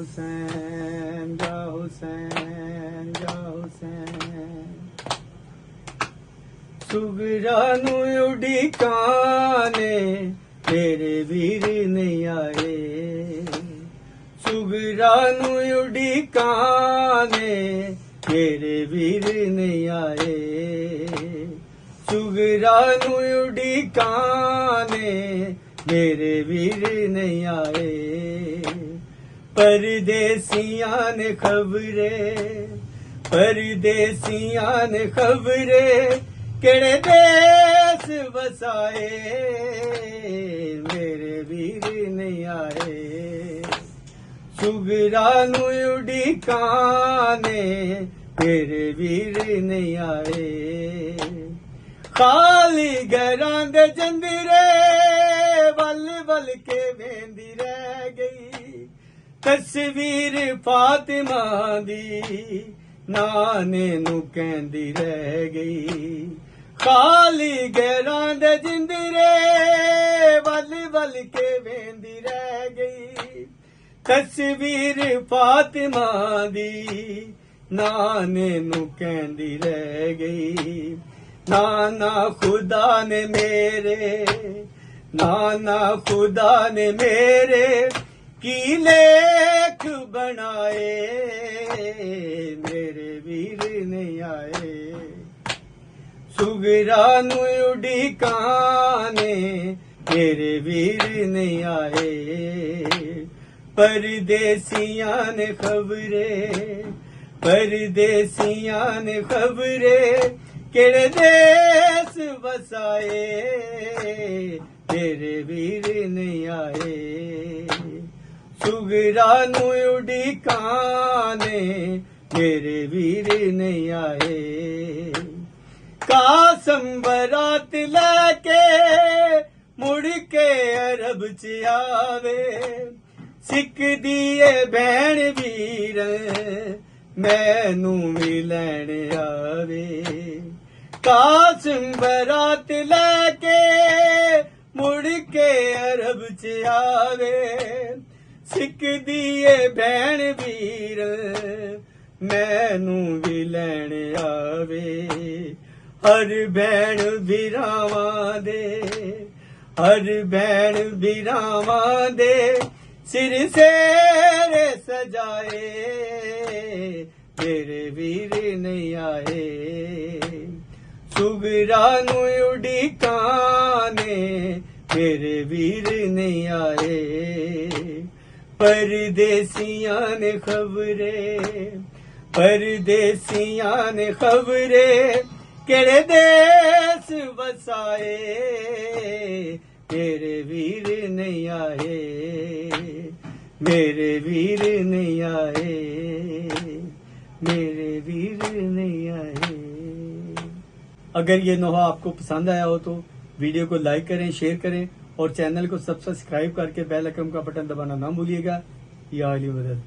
हुसैन जा हुसैन जा हुसैन सुगरा नू उडिकाने तेरे वीर नहीं आए सुगरा नू उडिकाने तेरे वीर नहीं आए सुगरा नू उडिकाने मेरे वीर नहीं आए परदेसियां ने खबरे परदेसियां ने खबरे केड़े देश बसाए मेरे वीर नहीं आए सुगरा नू उडिकाने मेरे वीर नहीं आए खाली घरां दे जंदरे वल वल के वेंदी रह गई तस्वीर फातिमा दी नाने नू कहंदी रह गई खाली घरां दे जिंदरे वल वल के वेंदी रह गई तस्वीर फातिमा दी नाने नू कहंदी रह गई नाना खुदा ने मेरे नाना खुदा ने मेरे की लेख बनाए मेरे वीर नहीं आए सुगरा नू उडिकाने मेरे वीर नहीं आए परदेसियां ने खबरे परदेसियां ने खबरे केड़े देश बसाए तेरे वीर नहीं आए सुगरा नू उडिकाने मेरे वीर नहीं आए कासम बरात लेके मुड़ के अरब च आवे सिख दिए भैन वीर मैनू भी लैण आवे कासम बरात लेके मुड़ के अरब च आवे सिख दिए भैन वीर मैनू भी लैण आवे हर भैन वीरावां दे हर भैन वीरावां दे सिर सेरे सजाए मेरे वीर नहीं आए सुगरा नू उडिकाने मेरे वीर नहीं आए परदेसियां ने खबरे परदेसियां ने खबरे केड़े देश बसाए मेरे वीर नहीं आए मेरे वीर नहीं आए मेरे वीर नहीं आए। अगर ये नोहा आपको पसंद आया हो तो वीडियो को लाइक करें शेयर करें और चैनल को सब्सक्राइब करके बेल आइकन का बटन दबाना ना भूलिएगा। या अली मदद।